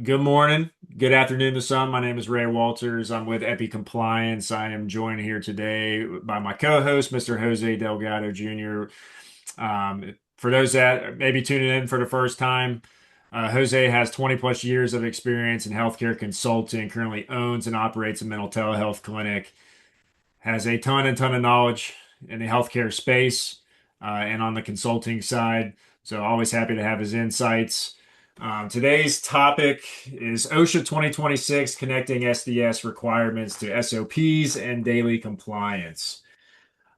Good morning, good afternoon to some. My name is Ray Walters. I'm with Epi Compliance. I am joined here today by my co-host, Mr. Jose Delgado Jr. For those that may be tuning in for the first time, Jose has 20 plus years of experience in healthcare consulting, currently owns and operates a mental telehealth clinic, has a ton of knowledge in the healthcare space and on the consulting side. So always happy to have his insights. Today's topic is OSHA 2026 connecting SDS requirements to SOPs and daily compliance.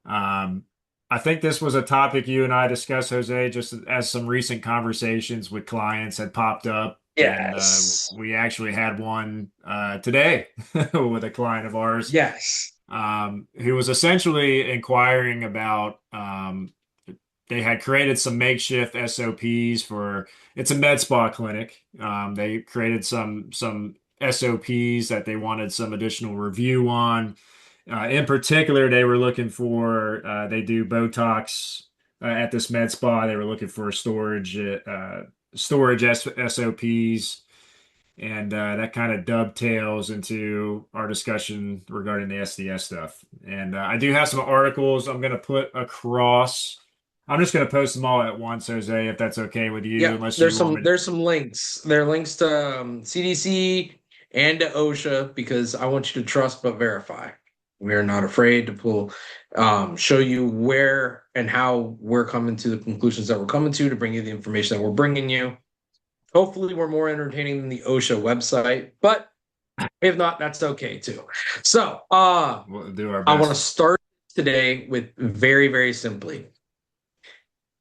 Um, I think this was a topic you and I discussed, Jose, just as some recent conversations with clients had popped up. And Yes. we actually had one today with a client of ours Yes. who was essentially inquiring about they had created some makeshift SOPs for it's a med spa clinic. They created some SOPs that they wanted some additional review on. In particular, they were looking for they do Botox at this med spa. They were looking for storage SOPs, and that kind of dovetails into our discussion regarding the SDS stuff. And I do have some articles I'm going to put across. I'm just going to post them all at once, Jose, if that's okay with you, Yep. unless There's you want some me. there's some links. There are links to CDC and to OSHA because I want you to trust but verify. We are not afraid to show you where and how we're coming to the conclusions that we're coming to bring you the information that we're bringing you. Hopefully, we're more entertaining than the OSHA website, but if not, that's okay too. So, We'll do our I want to best. start today with very, very simply.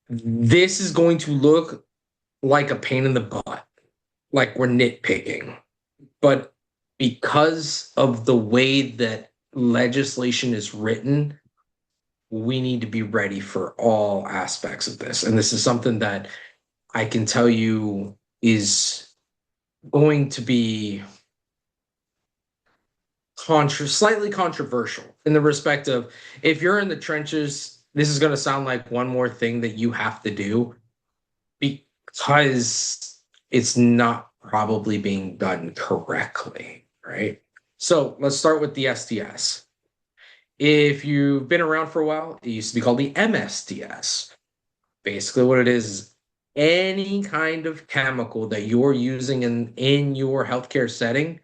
This is going to look like a pain in the butt, like we're nitpicking. But because of the way that legislation is written, we need to be ready for all aspects of this. And this is something that I can tell you is going to be slightly controversial in the respect of if you're in the trenches, this is going to sound like one more thing that you have to do because it's not probably being done correctly, right? So let's start with the SDS. If you've been around for a while, it used to be called the MSDS. Basically, what it is any kind of chemical that you're using in your healthcare setting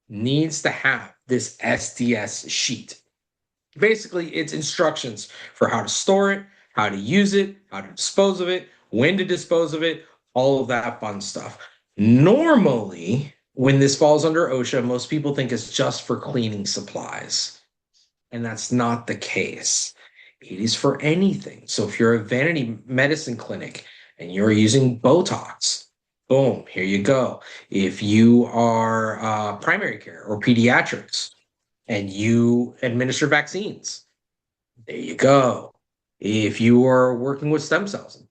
needs to have this SDS sheet. Basically, it's instructions for how to store it, how to use it, how to dispose of it, when to dispose of it, all of that fun stuff. Normally, when this falls under OSHA, most people think it's just for cleaning supplies, and that's not the case. It is for anything. So if you're a vanity medicine clinic and you're using Botox, boom, here you go. If you are primary care or pediatrics, and you administer vaccines. There you go. If you are working with stem cells,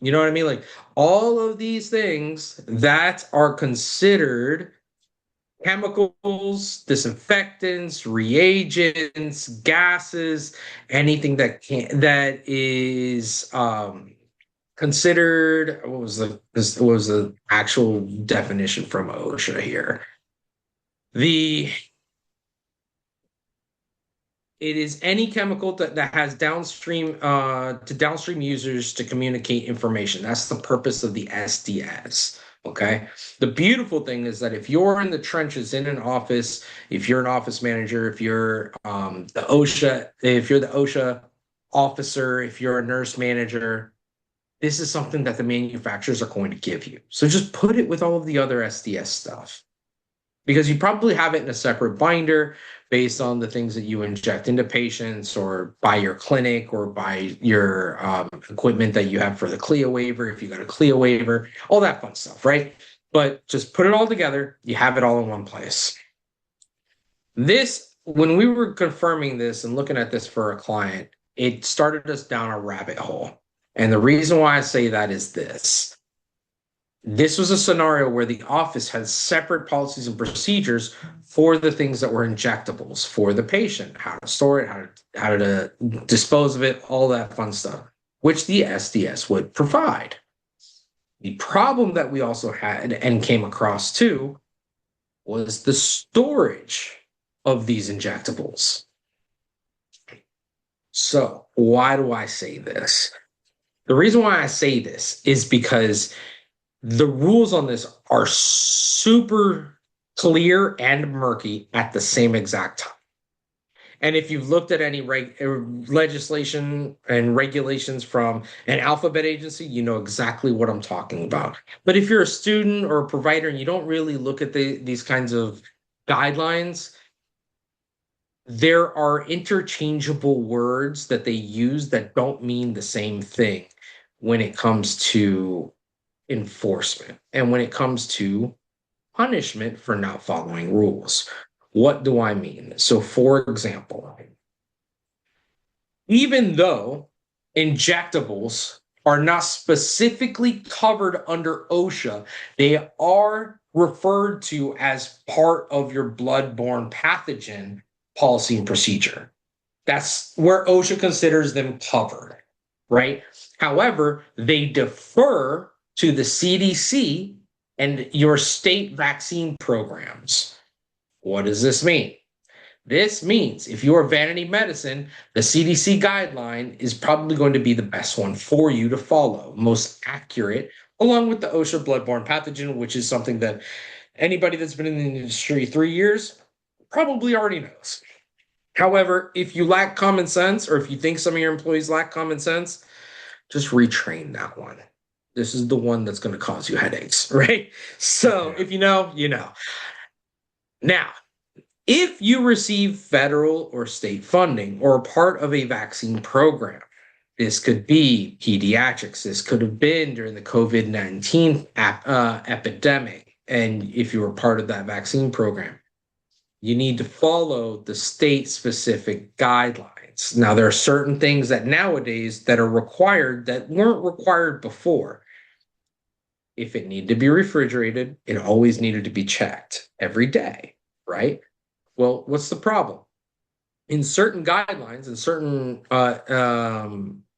you know what I mean? Like all of these things that are considered chemicals, disinfectants, reagents, gases, anything that is considered what was the actual definition from OSHA here? The It is any chemical that has downstream to downstream users to communicate information. That's the purpose of the SDS. Okay. The beautiful thing is that if you're in the trenches in an office, if you're an office manager, if you're the OSHA officer, if you're a nurse manager, this is something that the manufacturers are going to give you. So just put it with all of the other SDS stuff because you probably have it in a separate binder based on the things that you inject into patients or by your clinic or by your equipment that you have for the CLIA waiver, if you got a CLIA waiver, all that fun stuff, right? But just put it all together, you have it all in one place. When we were confirming this and looking at this for a client, it started us down a rabbit hole. And the reason why I say that is this was a scenario where the office had separate policies and procedures for the things that were injectables for the patient, how to store it, how to dispose of it, all that fun stuff, which the SDS would provide. The problem that we also had and came across too was the storage of these injectables. So, why do I say this? The reason why I say this is because the rules on this are super clear and murky at the same exact time. And if you've looked at any legislation and regulations from an alphabet agency, you know exactly what I'm talking about. But if you're a student or a provider and you don't really look at these kinds of guidelines, there are interchangeable words that they use that don't mean the same thing when it comes to enforcement and when it comes to punishment for not following rules. What do I mean? So, for example, even though injectables are not specifically covered under OSHA, they are referred to as part of your bloodborne pathogen policy and procedure. That's where OSHA considers them covered, right? However, they defer to the CDC and your state vaccine programs. What does this mean? This means if you are vanity medicine, the CDC guideline is probably going to be the best one for you to follow, most accurate, along with the OSHA bloodborne pathogen, which is something that anybody that's been in the industry 3 years probably already knows. However, if you lack common sense, or if you think some of your employees lack common sense, just retrain that one. This is the one that's going to cause you headaches, right? So if you know, you know. Now, if you receive federal or state funding or are part of a vaccine program, this could be pediatrics. This could have been during the COVID-19 epidemic. And if you were part of that vaccine program, you need to follow the state-specific guidelines. Now, there are certain things that nowadays that are required that weren't required before. If it needed to be refrigerated, it always needed to be checked every day, right? Well, what's the problem? In certain guidelines and certain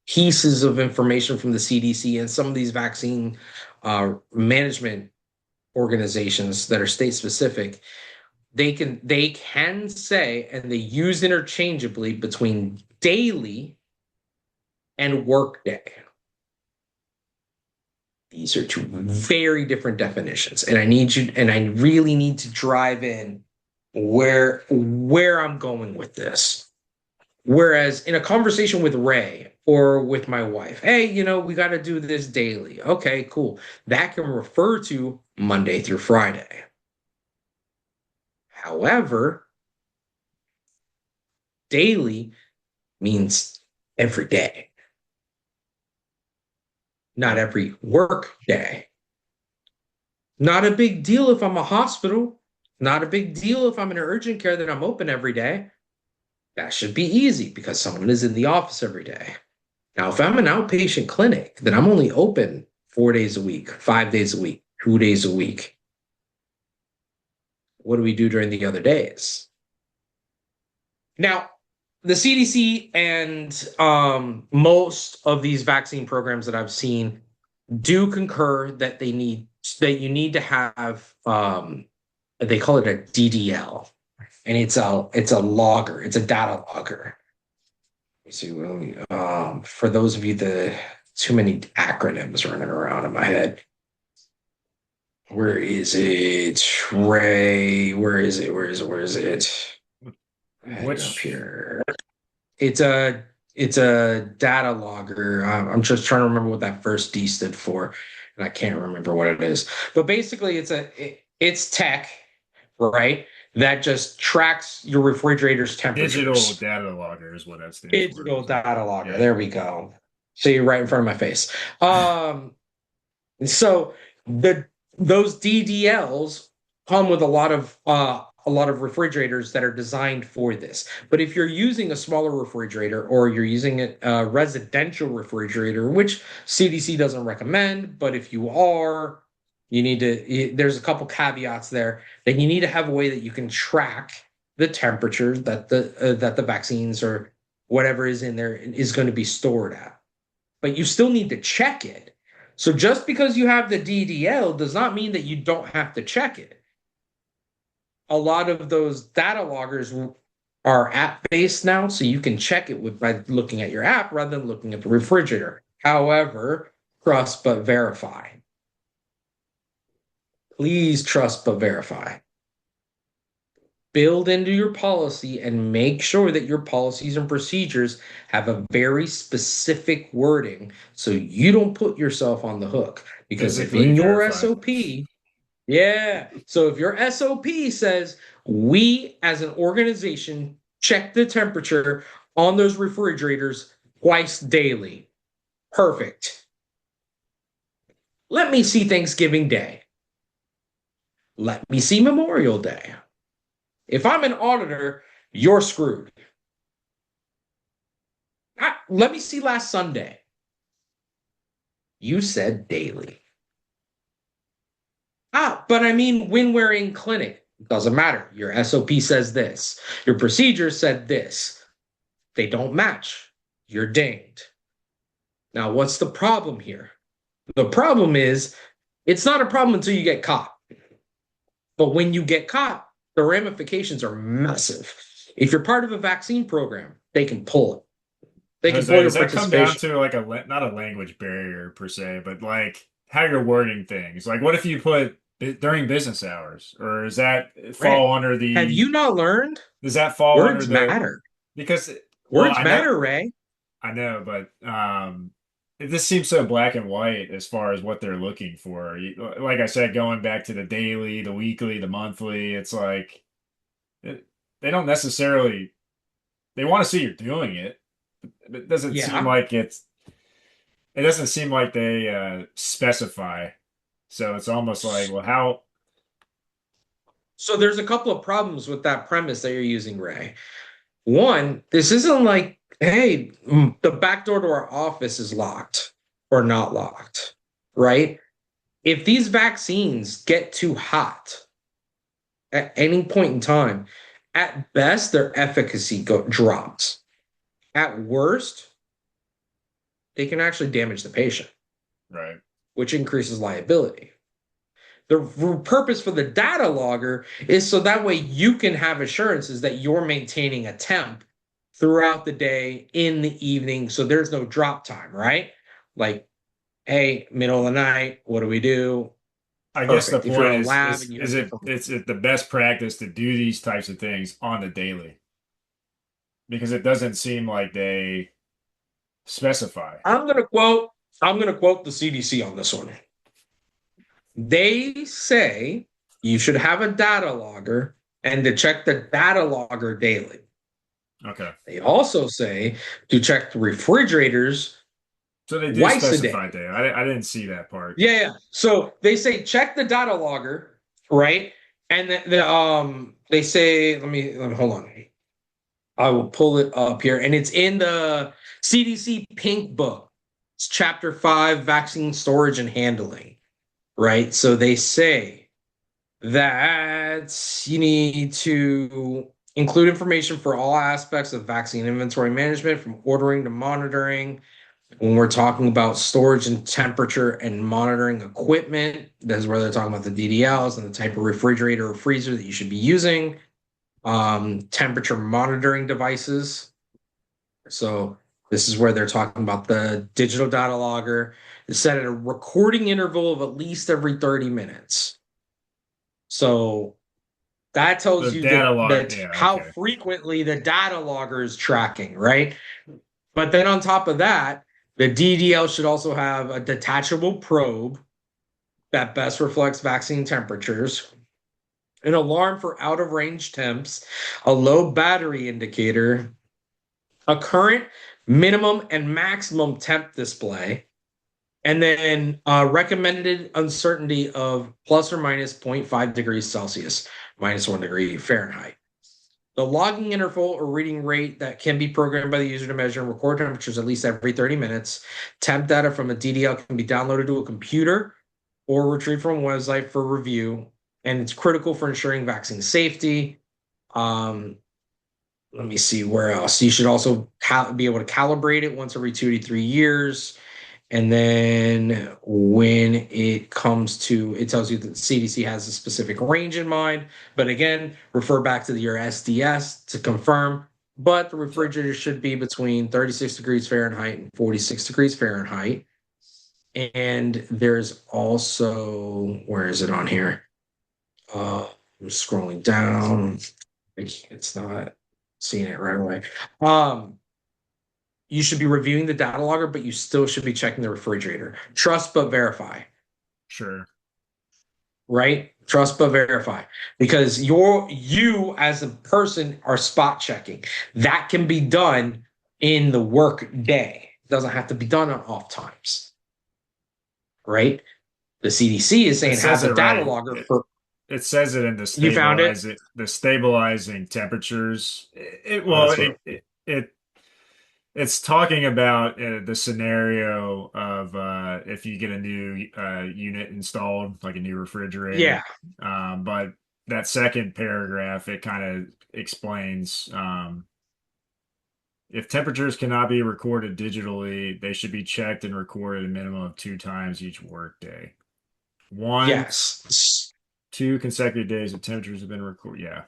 pieces of information from the CDC and some of these vaccine management organizations that are state specific, they can say, and they use interchangeably between daily and workday. These are two very different definitions, and I really need to drive in where I'm going with this. Whereas in a conversation with Ray or with my wife, hey, we got to do this daily. Okay, cool. That can refer to Monday through Friday. However, daily means every day, not every work day. Not a big deal if I'm a hospital. Not a big deal if I'm in urgent care that I'm open every day. That should be easy because someone is in the office every day. Now, if I'm an outpatient clinic, then I'm only open 4 days a week, 5 days a week, 2 days a week. What do we do during the other days? Now, the CDC and most of these vaccine programs that I've seen do concur that you need to have they call it a DDL, and it's a logger, it's a data logger. For those of you too many acronyms running around in my head. Where is it, Ray? Where is it? What's up here? It's a data logger. I'm just trying to remember what that first D stood for, and I can't remember what it is. But basically, it's tech, right? That just tracks your refrigerator's temperatures. Digital data logger is what that stands for. Digital data logger. Yeah. There we go. So you're right in front of my face. So those DDLs come with a lot of refrigerators that are designed for this. But if you're using a smaller refrigerator or you're using a residential refrigerator, which CDC doesn't recommend, but if you are, there's a couple caveats there that you need to have a way that you can track the temperature that the vaccines or whatever is in there is going to be stored at. But you still need to check it So just because you have the DDL does not mean that you don't have to check it. A lot of those data loggers are app based now, so you can check it by looking at your app rather than looking at the refrigerator. However, trust but verify. Please trust but verify. Build into your policy and make sure that your policies and procedures have a very specific wording so you don't put yourself on the hook. Because if Physically in your verify. SOP, yeah, so if your SOP says we as an organization check the temperature on those refrigerators twice daily, perfect. Let me see Thanksgiving Day. Let me see Memorial Day. If I'm an auditor, you're screwed. Let me see last Sunday. You said daily. But I mean, when we're in clinic, doesn't matter. Your SOP says this. Your procedure said this. They don't match. You're dinged. Now, what's the problem here? The problem is it's not a problem until you get caught. But when you get caught, the ramifications are massive. If you're part of a vaccine program, they can pull it. They can pull Jose, your does that come down participation. to like not a language barrier per se, but like how you're wording things? Like, what if you put during business hours, or does that Ray, fall under have the? you not learned? Does that fall under Words the? matter. Because, well, Words matter, Ray. I know, but this seems so black and white as far as what they're looking for. Like I said, going back to the daily, the weekly, the monthly, it's like it, they don't necessarily they want to see you're doing it. It doesn't seem Yeah. like it doesn't seem like they specify. So it's almost like, well, how? So there's a couple of problems with that premise that you're using, Ray. One, this isn't like, hey, the back door to our office is locked or not locked, right? If these vaccines get too hot at any point in time, at best, their efficacy drops. At worst, they can actually damage the patient, Right. which increases liability. The purpose for the data logger is so that way you can have assurances that you're maintaining a temp throughout the day, in the evening, so there's no drop time, right? Like, hey, middle of the night, what do we do? I guess the Perfect. If you're point in a lab and you is have it different, it's it the best practice to do these types of things on the daily because it doesn't seem like they specify. I'm gonna quote, I'm gonna quote the CDC on this one. They say you should have a data logger and to check the data logger daily. Okay. They also say to check the refrigerators So they do twice a specify day. there. I didn't see that part. Yeah, yeah. So they say check the data logger, right? And they say, let me hold on. I will pull it up here, and it's in the CDC Pink Book. It's Chapter 5, Vaccine Storage and Handling, right? So they say that you need to include information for all aspects of vaccine inventory management, from ordering to monitoring. When we're talking about storage and temperature and monitoring equipment, that's where they're talking about the DDLs and the type of refrigerator or freezer that you should be using. Temperature monitoring devices. So this is where they're talking about the digital data logger. It's set at a recording interval of at least every 30 minutes. So that The tells you data log, that yeah, how okay. frequently the data logger is tracking, right? But then on top of that, the DDL should also have a detachable probe that best reflects vaccine temperatures, an alarm for out of range temps, a low battery indicator, a current minimum and maximum temp display, and then recommended uncertainty of plus or minus zero point 0.5 degrees Celsius, minus 1 degree Fahrenheit. The logging interval or reading rate that can be programmed by the user to measure and record temperatures at least every 30 minutes. Temp data from a DDL can be downloaded to a computer or retrieved from a website for review, and it's critical for ensuring vaccine safety. Um, Let me see where else. You should also be able to calibrate it once every 2 to 3 years. And then when it comes to, it tells you that the CDC has a specific range in mind. But again, refer back to your SDS to confirm. But the refrigerator should be between 36 degrees Fahrenheit and 46 degrees Fahrenheit. And there's also, where is it on here? I'm scrolling down. It's not seeing it right away. You should be reviewing the data logger, but you still should be checking the refrigerator. Trust but verify, Sure. right? Trust but verify, because you as a person are spot checking. That can be done in the work day. It doesn't have to be done on off times, right? The CDC is It saying says have it a data right. logger for. It says it in You found it? the stabilizing temperatures. Oh, Well, that's what. it's talking about the scenario of if you get a new unit installed, like a new Yeah, refrigerator. But that second paragraph, it kind of explains if temperatures cannot be recorded digitally, they should be checked and recorded a minimum of 2 times each workday. One, yes. 2 consecutive days of temperatures have been recorded. Yeah.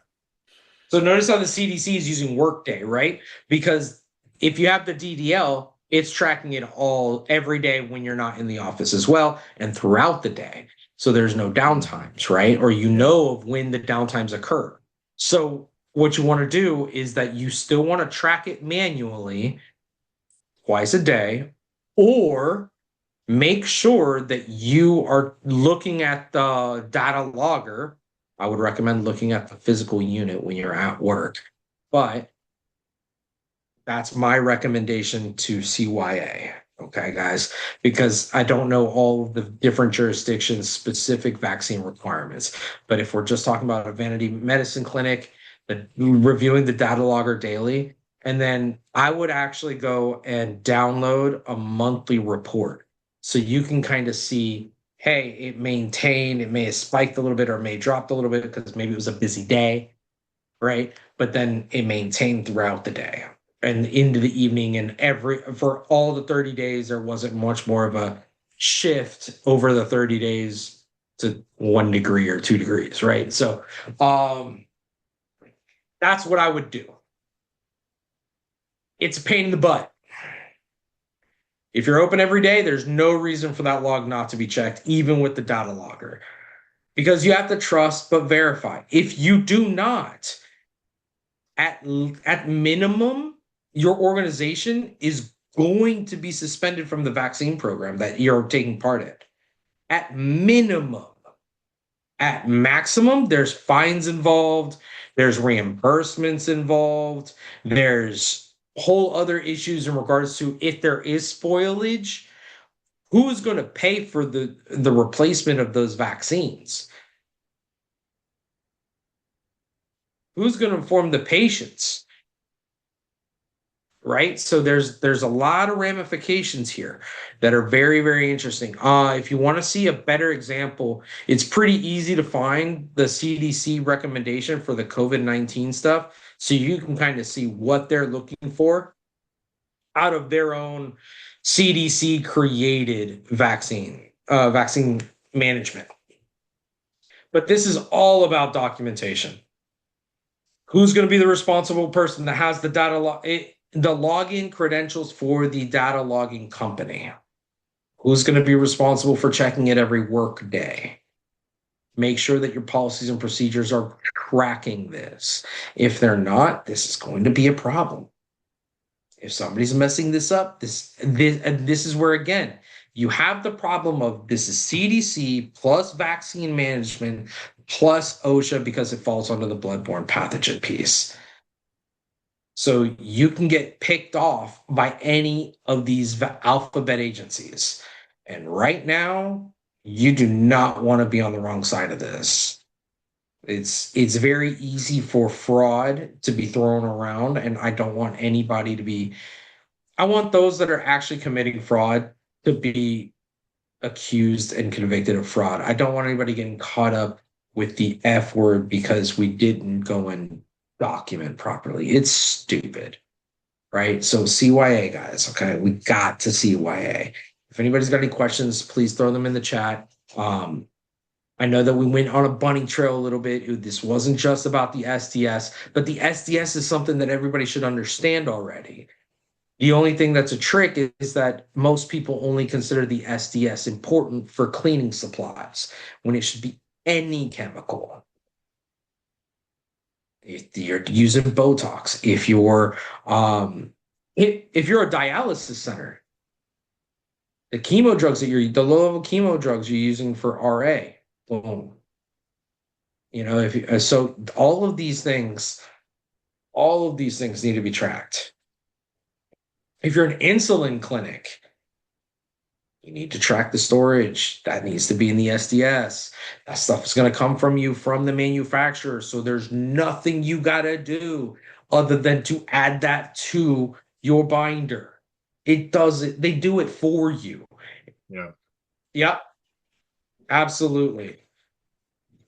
So notice how the CDC is using Workday, right? Because if you have the DDL, it's tracking it all every day when you're not in the office as well and throughout the day. So there's no downtimes, right? Or you Yeah. know of when the downtimes occur. So what you want to do is that you still want to track it manually twice a day, or make sure that you are looking at the data logger. I would recommend looking at the physical unit when you're at work, but that's my recommendation to CYA. Okay, guys, because I don't know all of the different jurisdictions' specific vaccine requirements. But if we're just talking about a vanity medicine clinic, reviewing the data logger daily, and then I would actually go and download a monthly report so you can kind of see, hey, it may have spiked a little bit or may have dropped a little bit because maybe it was a busy day, right? But then it maintained throughout the day and into the evening, and every for all the 30 days there wasn't much more of a shift over the 30 days to 1 degree or 2 degrees, right? So that's what I would do. It's a pain in the butt. If you're open every day, there's no reason for that log not to be checked, even with the data logger, because you have to trust but verify. If you do not, at minimum, your organization is going to be suspended from the vaccine program that you're taking part in. At minimum. At maximum, there's fines involved, there's reimbursements involved, there's whole other issues in regards to if there is spoilage, who's going to pay for the replacement of those vaccines? Who's going to inform the patients? Right, so there's a lot of ramifications here that are very, very interesting. If you want to see a better example, it's pretty easy to find the CDC recommendation for the COVID-19 stuff, so you can kind of see what they're looking for out of their own CDC created vaccine management. But this is all about documentation. Who's going to be the responsible person that has the the login credentials for the data logging company? Who's going to be responsible for checking it every work day? Make sure that your policies and procedures are tracking this. If they're not, this is going to be a problem. If somebody's messing this up, this is where, again, you have the problem of this is CDC plus vaccine management plus OSHA because it falls under the bloodborne pathogen piece. So you can get picked off by any of these alphabet agencies. And right now, you do not want to be on the wrong side of this. It's very easy for fraud to be thrown around, and I don't want anybody to be. I want those that are actually committing fraud to be accused and convicted of fraud. I don't want anybody getting caught up with the F word because we didn't go and document properly. It's stupid, right? So CYA, guys, okay, we got to CYA. If anybody's got any questions, please throw them in the chat. I know that we went on a bunny trail a little bit. This wasn't just about the SDS, but the SDS is something that everybody should understand already. The only thing that's a trick is that most people only consider the SDS important for cleaning supplies when it should be any chemical. If you're using Botox, if you're a dialysis center, the low level chemo drugs you're using for RA, boom. If you, so all of these things need to be tracked. If you're an insulin clinic, you need to track the storage. That needs to be in the SDS. That stuff is going to come from the manufacturer. So there's nothing you got to do other than to add that to your binder. It does it. They do it for you. Yeah. Yep. Absolutely.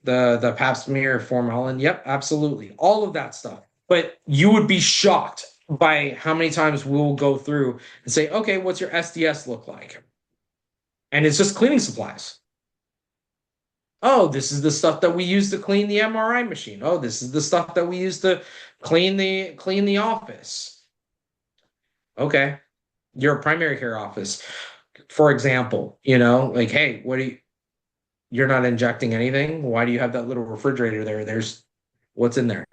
The pap smear formalin. Yep. Absolutely. All of that stuff. But you would be shocked by how many times we'll go through and say, okay, what's your SDS look like? And it's just cleaning supplies. Oh, this is the stuff that we use to clean the MRI machine. Oh, this is the stuff that we use to clean the office. Okay. Your primary care office, for example, like, hey, you're not injecting anything? Why do you have that little refrigerator there? There's what's in there.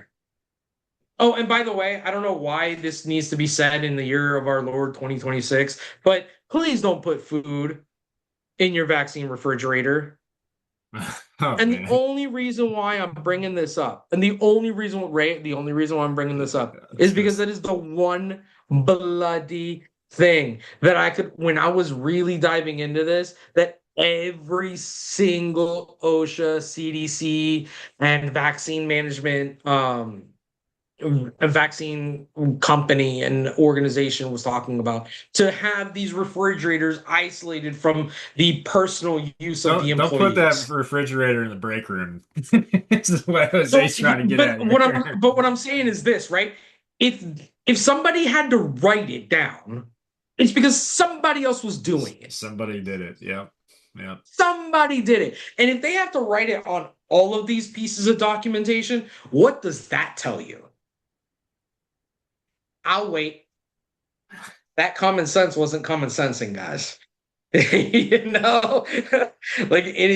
Oh, and by the way, I don't know why this needs to be said in the year of our Lord 2026, but please don't put food in your vaccine refrigerator. Oh, And man. the only reason why I'm bringing this up, and the only reason why I'm bringing this up is because that is the one bloody thing that when I was really diving into this, that every single OSHA, CDC, and vaccine management a vaccine company and organization was talking about, to have these refrigerators isolated from the personal use of the Don't put that employees. refrigerator in the break room. This is what So, Jose's trying to get but at here. what I'm saying is this, right? If somebody had to write it down, it's because somebody else was doing it. Somebody did it. Yep. Yep. Somebody did it. And if they have to write it on all of these pieces of documentation, what does that tell you? I'll wait. That common sense wasn't common sensing, guys. Like it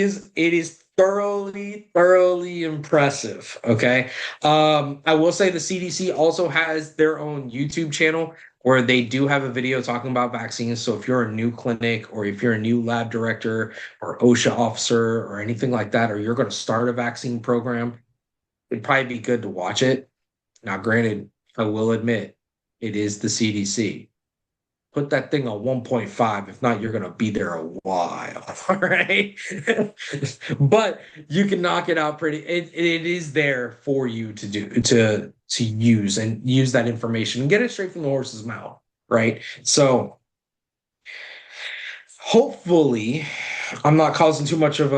is thoroughly impressive. Okay. I will say the CDC also has their own YouTube channel where they do have a video talking about vaccines. So if you're a new clinic, or if you're a new lab director or OSHA officer or anything like that, or you're going to start a vaccine program, it'd probably be good to watch it. Now, granted, I will admit it is the CDC. Put that thing on 1.5. If not, you're going to be there a while. All right. But you can knock it out it is there for you to use, and use that information and get it straight from the horse's mouth. Right. So hopefully I'm not causing too much of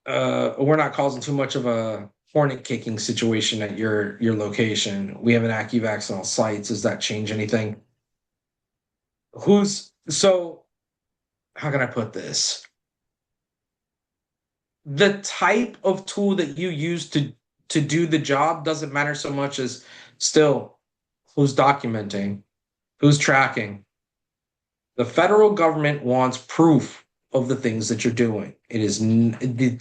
we're not causing too much of a hornet kicking situation at your location. We have an AccuVax on all sites. Does that change anything? So how can I put this? The type of tool that you use to do the job doesn't matter so much as still who's documenting, who's tracking. The federal government wants proof of the things that you're doing. It is the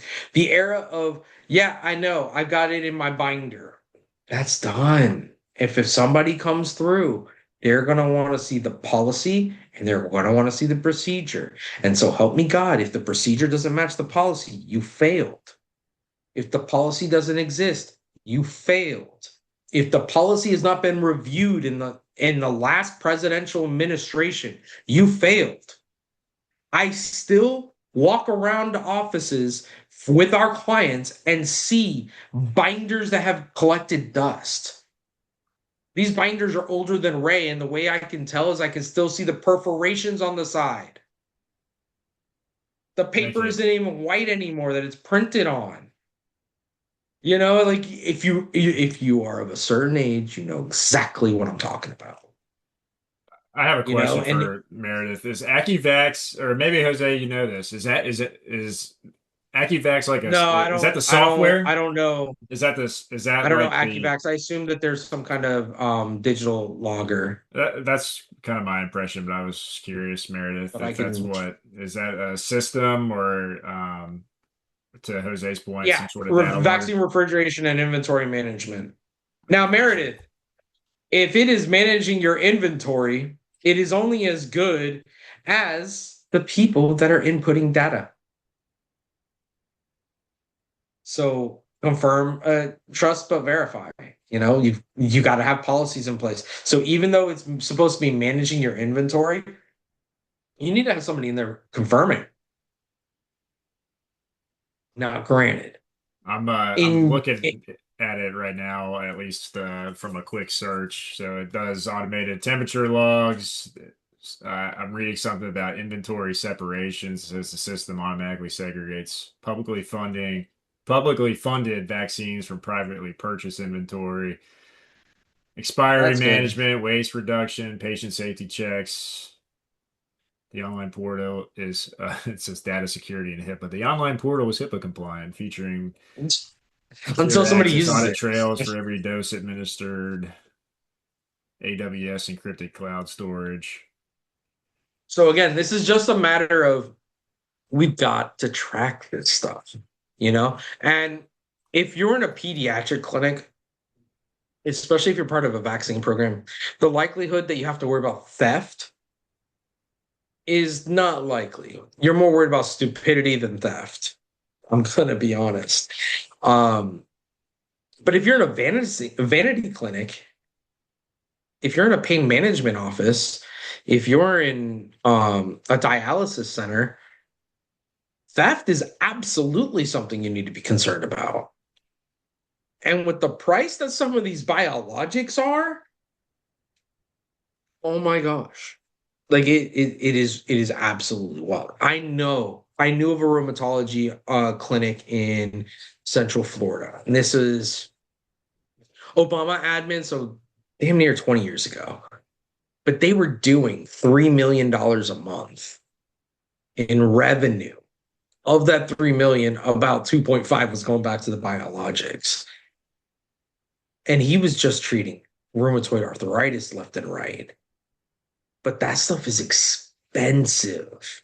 era of, yeah, I know, I got it in my binder. That's done. If somebody comes through, they're going to want to see the policy, and they're going to want to see the procedure. And so help me God, if the procedure doesn't match the policy, you failed. If the policy doesn't exist, you failed. If the policy has not been reviewed in the last presidential administration, you failed. I still walk around offices with our clients and see binders that have collected dust. These binders are older than Ray, and the way I can tell is I can still see the perforations on the side. The paper isn't even white anymore that it's printed on. Like if you are of a certain age, you know exactly what I'm talking about. I have a you know, question and for Meredith. Is AccuVax, or maybe Jose, you know this? Is AccuVax like a no, is that the I software? don't know. Is I that don't know like the AccuVax. I assume that there's some kind of digital logger, that's kind of my impression, but I was curious, Meredith, but I if that's can, what is that a system or to Jose's point, yeah, some sort of data logger? vaccine refrigeration and inventory management. Now, Meredith, if it is managing your inventory, it is only as good as the people that are inputting data. So confirm, trust but verify. You got to have policies in place. So even though it's supposed to be managing your inventory, you need to have somebody in there confirming. Now, granted, I'm in looking at it right now, at least from a quick search. So it does automated temperature logs. I'm reading something about inventory separations. It says the system automatically segregates publicly funded vaccines from privately purchased inventory, expiry that's good. management, waste reduction, patient safety checks. The online portal is it says data security and HIPAA. The online portal is HIPAA compliant, featuring Until secure somebody access uses audit it. trails for every dose administered, AWS encrypted cloud storage. So again, this is just a matter of we've got to track this stuff, you know? And if you're in a pediatric clinic, especially if you're part of a vaccine program, the likelihood that you have to worry about theft is not likely. You're more worried about stupidity than theft. I'm gonna be honest. Um, but if you're in a vanity clinic, if you're in a pain management office, if you're in a dialysis center, theft is absolutely something you need to be concerned about. And with the price that some of these biologics are, oh my gosh. Like it is absolutely wild. I knew of a rheumatology clinic in Central Florida. And this is Obama admin, so damn near 20 years ago. But they were doing $3 million a month in revenue. Of that 3 million, about 2.5 was going back to the biologics. And he was just treating rheumatoid arthritis left and right. But that stuff is expensive.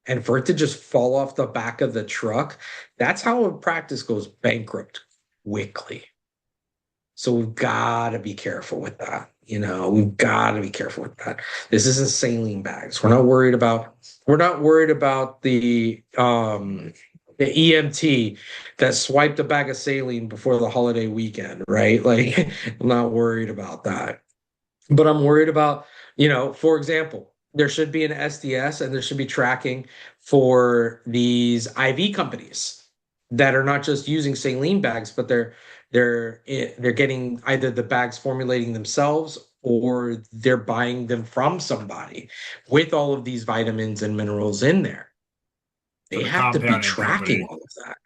And for it to just fall off the back of the truck, that's how a practice goes bankrupt quickly. So we've got to be careful with that. We've got to be careful with that. This isn't saline bags. We're not worried about the EMT that swiped a bag of saline before the holiday weekend, right? Like I'm not worried about that. But I'm worried about, for example, there should be an SDS and there should be tracking for these IV companies that are not just using saline bags, but they're getting either the bags formulating themselves or they're buying them from somebody with all of these vitamins and minerals in there. So They the have to be compounding tracking company all of that.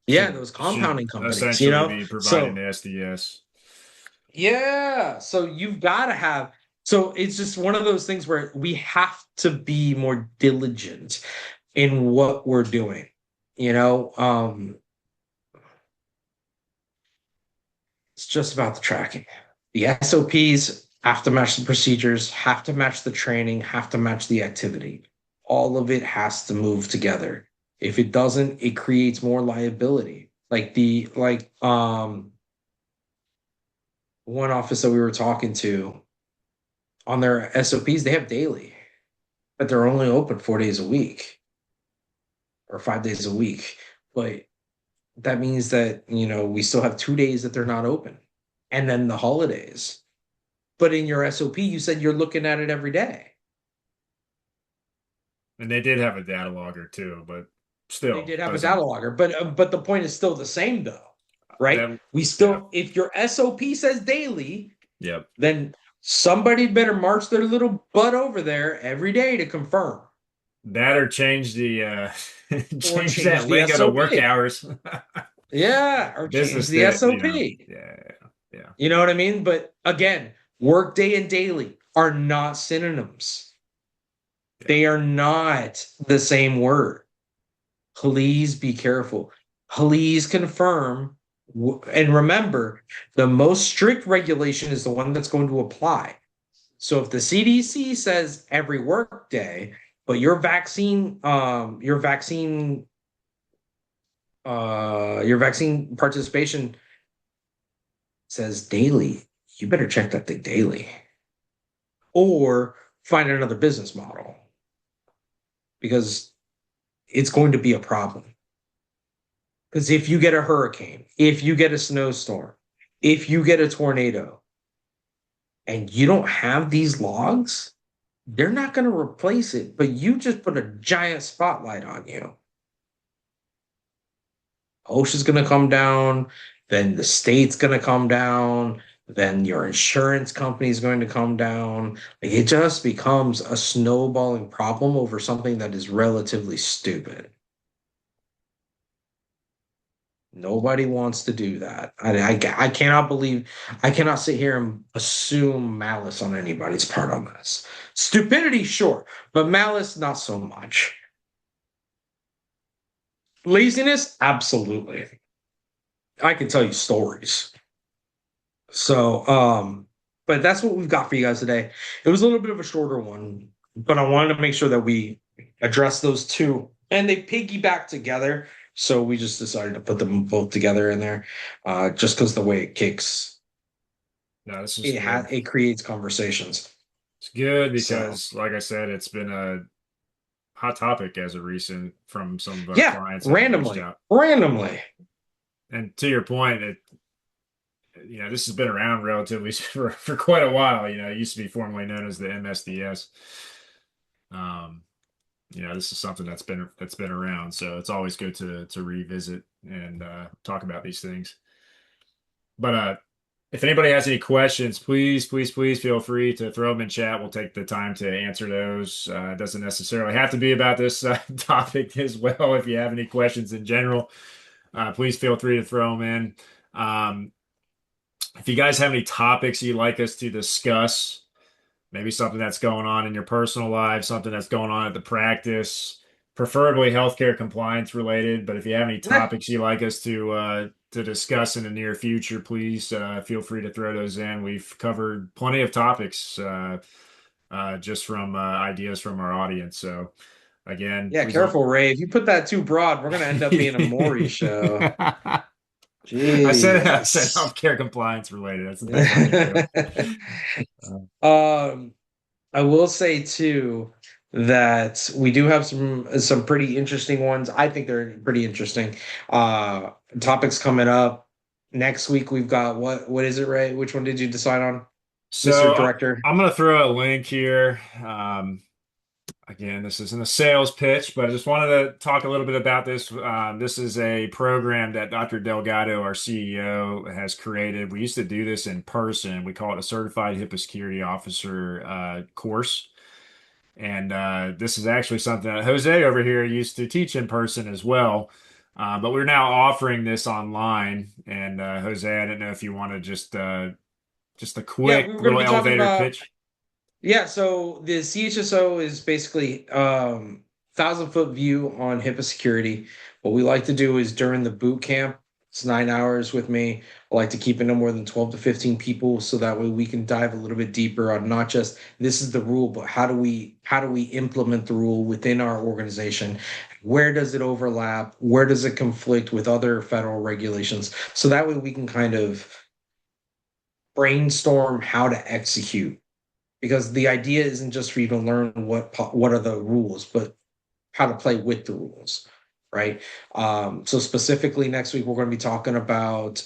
Yeah, should those should compounding companies, essentially be providing So the SDS. yeah. So you've got to have, so it's just one of those things where we have to be more diligent in what we're doing. You know, it's just about the tracking. The SOPs have to match the procedures, have to match the training, have to match the activity. All of it has to move together. If it doesn't, it creates more liability. One office that we were talking to on their SOPs, they have daily, but they're only open 4 days a week or 5 days a week. But that means that, we still have 2 days that they're not open and then the holidays. But in your SOP, you said you're looking at it every day. And they did have a data logger too, but They still did have a data doesn't logger, but the point is still the same though, right? that We yeah. still, if your SOP says daily, Yep. then somebody better march their little butt over there every day to confirm That or change the or change change that the lingo to work SOP. hours. Yeah, or change Business the day, SOP. yeah, yeah. You know what I mean? But again, work day and daily. are not synonyms. Yeah. They are not the same word. Please be careful. Please confirm. And remember, the most strict regulation is the one that's going to apply. So if the CDC says every work day, but your vaccine participation says daily, you better check that thing daily or find another business model because it's going to be a problem. Because if you get a hurricane, if you get a snowstorm, if you get a tornado, and you don't have these logs, they're not going to replace it, but you just put a giant spotlight on you. OSHA's going to come down, then the state's going to come down, then your insurance company is going to come down. Like, it just becomes a snowballing problem over something that is relatively stupid. Nobody wants to do that. I cannot believe, I cannot sit here and assume malice on anybody's part on this. Stupidity, sure, but malice, not so much. Laziness, absolutely. I can tell you stories. So, but that's what we've got for you guys today. It was a little bit of a shorter one, but I wanted to make sure that we address those two, and they piggyback together. So we just decided to put them both together in there, just because the way it kicks, No, this is good. it creates conversations. It's good So because, like I said, it's been a hot topic as of recent from some of our yeah, clients that have reached randomly, out. randomly. And to your point, this has been around relatively for quite a while. It used to be formerly known as the MSDS. Um, this is something that's been around, so it's always good to revisit and talk about these things. But if anybody has any questions, please, please, please feel free to throw them in chat. We'll take the time to answer those. It doesn't necessarily have to be about this topic as well. If you have any questions in general, please feel free to throw them in. If you guys have any topics you'd like us to discuss, maybe something that's going on in your personal life, something that's going on at the practice, preferably healthcare compliance related. But if you have any topics you'd like us to discuss in the near future, please feel free to throw those in. We've covered plenty of topics just from ideas from our audience. So again, Yeah, please don't. careful, Ray. If you put that too broad, we're gonna end up being a Maury show. I said Jeez. healthcare compliance related. That's what I meant to do. I will say too that we do have some pretty interesting ones. I think they're pretty interesting. Topics coming up next week. We've got what is it, Ray? Which one did you decide on, Mr. So Director? I'm going to throw a link here. Again, this isn't a sales pitch, but I just wanted to talk a little bit about this. This is a program that Dr. Delgado, our CEO, has created. We used to do this in person. We call it a Certified HIPAA Security Officer course. And this is actually something that Jose over here used to teach in person as well. But we're now offering this online. And Jose, I didn't know if you want to just a Yeah, quick we were going to little be talking elevator about. pitch. Yeah, so the CHSO is basically 1,000 foot view on HIPAA security. What we like to do is during the boot camp, it's 9 hours with me. I like to keep it no more than 12 to 15 people so that way we can dive a little bit deeper on not just this is the rule, but how do we implement the rule within our organization? Where does it overlap? Where does it conflict with other federal regulations? So that way we can kind of brainstorm how to execute because the idea isn't just for you to learn what are the rules, but how to play with the rules, right? So specifically next week we're going to be talking about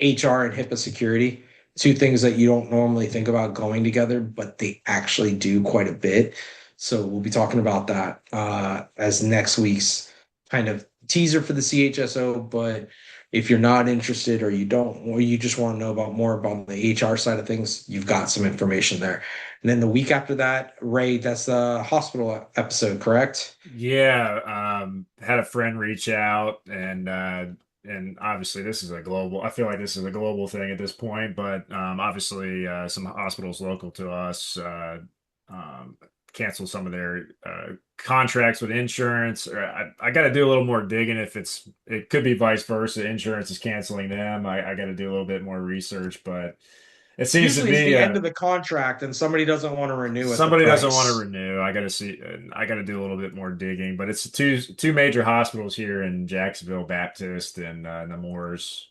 HR and HIPAA security, two things that you don't normally think about going together, but they actually do quite a bit. So we'll be talking about that as next week's kind of teaser for the CHSO. But if you're not interested or you don't, or you just want to know about more about the HR side of things, you've got some information there. And then the week after that, Ray, that's the hospital episode, correct? Yeah, had a friend reach out and and obviously this is a global, I feel like this is a global thing at this point, but obviously some hospitals local to us um, cancel some of their contracts with insurance. Or I got to do a little more digging if it could be vice versa. Insurance is canceling them. I got to do a little bit more research, but it seems to Usually it's be the end of the contract and somebody doesn't want to renew at the somebody doesn't want to price. renew. I got to see. I got to do a little bit more digging. But it's two major hospitals here in Jacksonville, Baptist and Nemours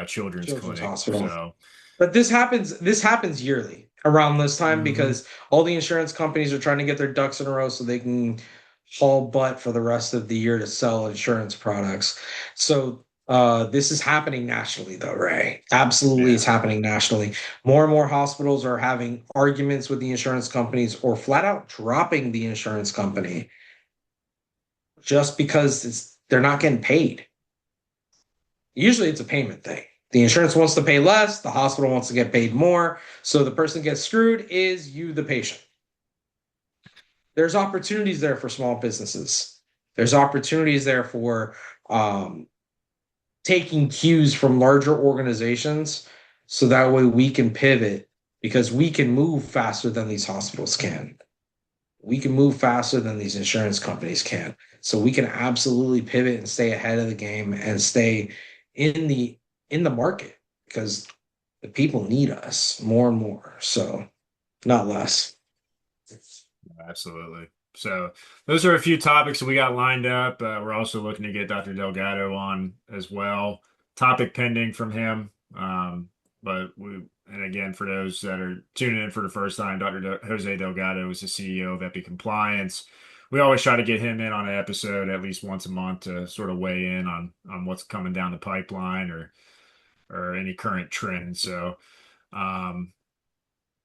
Children's Children's Clinic. Hospital. So But this happens yearly around this time mhm. because all the insurance companies are trying to get their ducks in a row so they can haul butt for the rest of the year to sell insurance products. So this is happening nationally though, Ray. Absolutely, Yeah, it's happening nationally. More and more hospitals are having arguments with the insurance companies or flat out dropping the insurance company just because they're not getting paid. Usually it's a payment thing. The insurance wants to pay less, the hospital wants to get paid more. So the person gets screwed is you, the patient. There's opportunities there for small businesses. There's opportunities there for um, taking cues from larger organizations so that way we can pivot because we can move faster than these hospitals can. We can move faster than these insurance companies can. So we can absolutely pivot and stay ahead of the game and stay in the in the market because the people need us more and more. So not less. absolutely. So those are a few topics that we got lined up. We're also looking to get Dr. Delgado on as well. Topic pending from him. But and again, for those that are tuning in for the first time, Jose Delgado is the CEO of Epi Compliance. We always try to get him in on an episode at least once a month to sort of weigh in on what's coming down the pipeline or any current trends. So, um,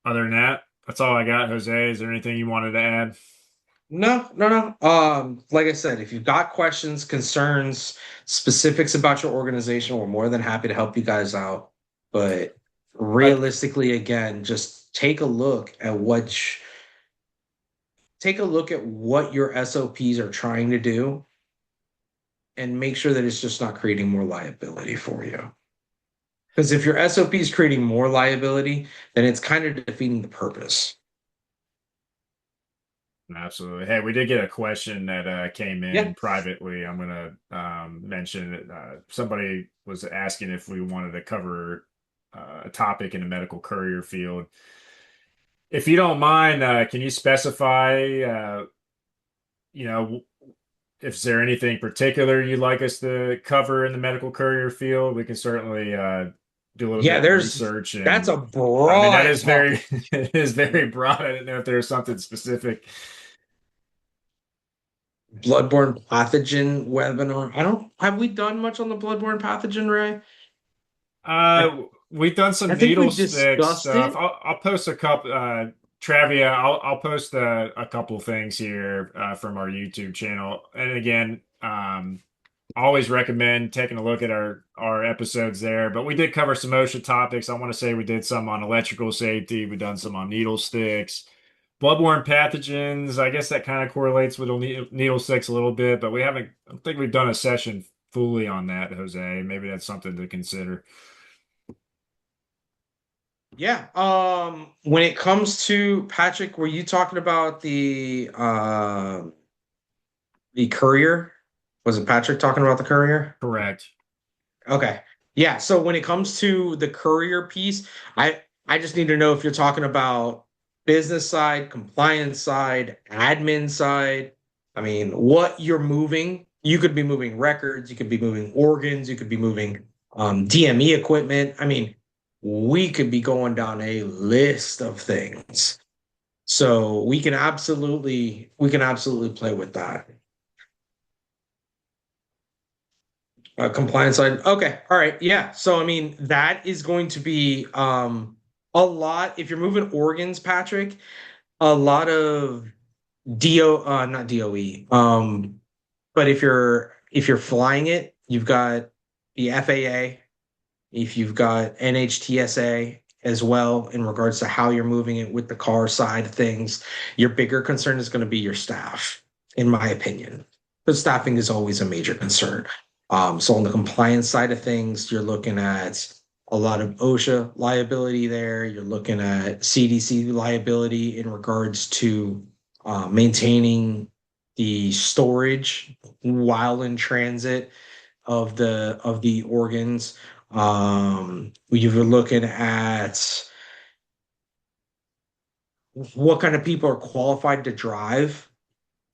other than that, that's all I got, Jose. Is there anything you wanted to add? No, no, no. Like I said, if you've got questions, concerns, specifics about your organization, we're more than happy to help you guys out. But I, realistically, again, just take a look at what your SOPs are trying to do and make sure that it's just not creating more liability for you. Because if your SOP is creating more liability, then it's kind of defeating the purpose. Absolutely. Hey, we did get a question that came Yeah. in privately. I'm going to mention it. Somebody was asking if we wanted to cover a topic in the medical courier field. If you don't mind, can you specify, you know, if there anything particular you'd like us to cover in the medical courier field? We can certainly do a little Yeah, bit of there's research. that's a And I mean, that broad is very, topic. it is very broad. I didn't know if there was something specific. Bloodborne pathogen webinar. I don't have we done much on the bloodborne pathogen, Ray? I, We've done I some think needle we've stick discussed stuff. it. I'll post a couple, Travia. I'll post a couple things here from our YouTube channel. And again, I always recommend taking a look at our episodes there. But we did cover some OSHA topics. I want to say we did some on electrical safety. We've done some on needle sticks, bloodborne pathogens. I guess that kind of correlates with needle sticks a little bit, but we haven't. I don't think we've done a session fully on that, Jose. Maybe that's something to consider. Yeah. When it comes to Patrick, were you talking about the courier? Was it Patrick talking about the courier? Correct. Okay. Yeah. So when it comes to the courier piece, I just need to know if you're talking about business side, compliance side, admin side. I mean, what you're moving. You could be moving records, you could be moving organs, you could be moving DME equipment. I mean, we could be going down a list of things. So we can absolutely play with that. Compliance side. Okay. All right. Yeah. So I mean, that is going to be a lot. If you're moving organs, Patrick, a lot of not DOE. But if you're flying it, you've got the FAA, if you've got NHTSA as well in regards to how you're moving it with the car side of things. Your bigger concern is going to be your staff, in my opinion. But staffing is always a major concern. So on the compliance side of things, you're looking at a lot of OSHA liability there. You're looking at CDC liability in regards to maintaining the storage while in transit of the organs. You're looking at what kind of people are qualified to drive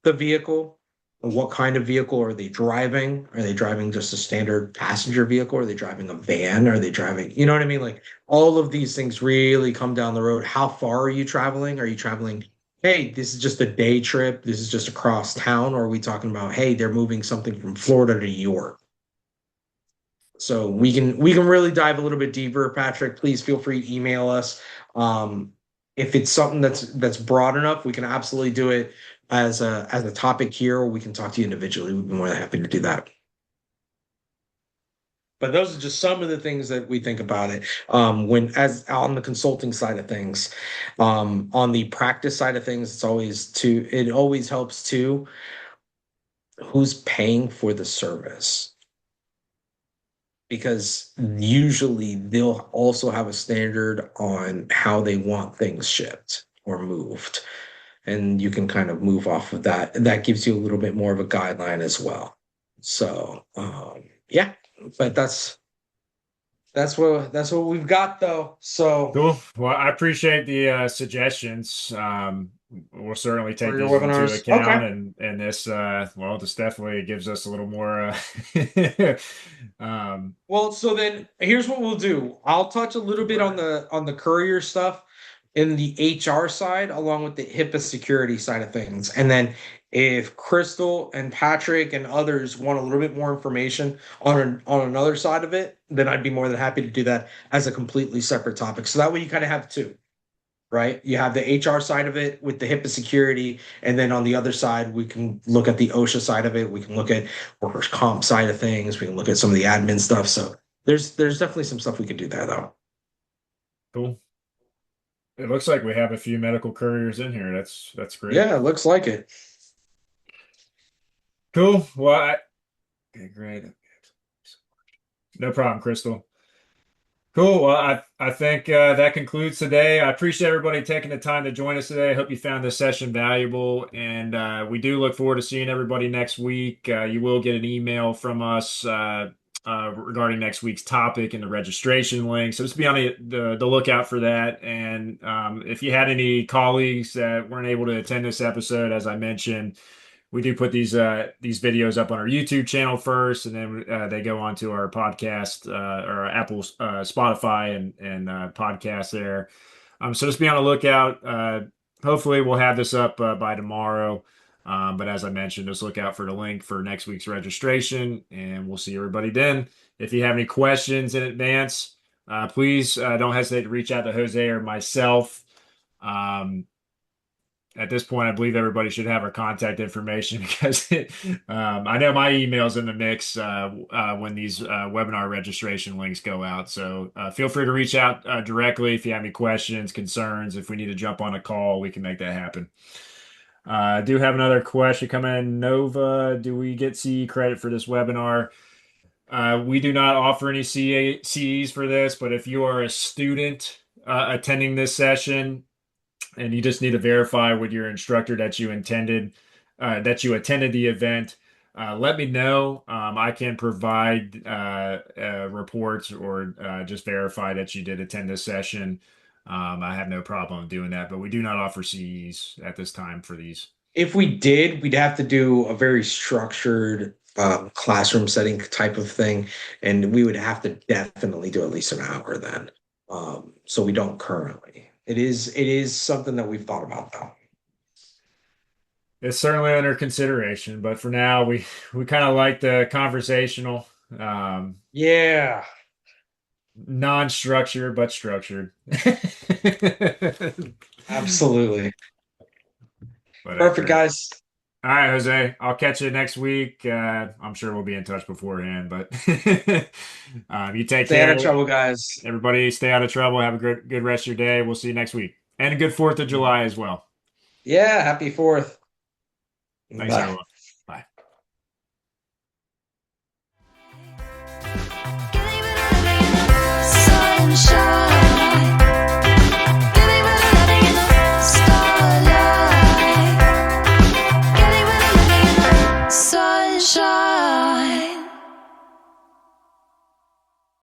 the vehicle. What kind of vehicle are they driving? Are they driving just a standard passenger vehicle? Are they driving a van? Are they driving, you know what I mean? Like all of these things really come down the road. How far are you traveling? Are you traveling, hey, this is just a day trip, this is just across town? Or are we talking about, hey, they're moving something from Florida to New York? So we can really dive a little bit deeper, Patrick. Please feel free to email us. Um, if it's something that's broad enough, we can absolutely do it as a topic here, or we can talk to you individually. We'd be more than happy to do that. But those are just some of the things that we think about it. When as on the consulting side of things, on the practice side of things, it always helps too. Who's paying for the service? Because usually they'll also have a standard on how they want things shipped or moved. And you can kind of move off of that. And that gives you a little bit more of a guideline as well. So yeah, but that's what we've got though. So Cool. Well, I appreciate the suggestions. We'll certainly for take your these into webinars, okay. account, and this, well, this definitely gives us a little more. Um, Well, so then here's what we'll do. I'll touch a little bit on the courier stuff in the HR side, along with the HIPAA security side of things. And then if Crystal and Patrick and others want a little bit more information on another side of it, then I'd be more than happy to do that as a completely separate topic. So that way you kind of have two, right? You have the HR side of it with the HIPAA security, and then on the other side, we can look at the OSHA side of it. We can look at workers' comp side of things. We can look at some of the admin stuff. So there's definitely some stuff we could do there, though. cool. It looks like we have a few medical couriers in here. That's great. Yeah, it looks like it. Cool. Well, okay, great. No problem, Crystal. Cool. Well, I think that concludes today. I appreciate everybody taking the time to join us today. I hope you found this session valuable, and we do look forward to seeing everybody next week. You will get an email from us regarding next week's topic and the registration link. So just be on the lookout for that. And if you had any colleagues that weren't able to attend this episode, as I mentioned, we do put these videos up on our YouTube channel first, and then they go onto our podcast or Apple, Spotify, and podcast there. So just be on the lookout. Hopefully, we'll have this up by tomorrow. But as I mentioned, just look out for the link for next week's registration, and we'll see everybody then. If you have any questions in advance, please don't hesitate to reach out to Jose or myself. Um, at this point, I believe everybody should have our contact information because I know my email's in the mix when these webinar registration links go out. So feel free to reach out directly if you have any questions, concerns. If we need to jump on a call, we can make that happen. I do have another question coming in. Nova, do we get CE credit for this webinar? We do not offer any CEs for this, but if you are a student attending this session, and you just need to verify with your instructor that you attended the event. Let me know. I can provide reports or just verify that you did attend this session. I have no problem doing that, but we do not offer CEs at this time for these. If we did, we'd have to do a very structured classroom setting type of thing, and we would have to definitely do at least an hour then. So we don't currently. It is something that we've thought about though. It's certainly under consideration, but for now, we kind of like the conversational, Yeah, non-structured but structured. absolutely. But Perfect, great. guys. All right, Jose. I'll catch you next week. I'm sure we'll be in touch beforehand, but you take Stay out care. of trouble, guys. Everybody, stay out of trouble. Have a good rest of your day. We'll see you next week, and a good 4th of July as well. Yeah, happy 4th. Thanks, Bye. everyone. Bye. Show.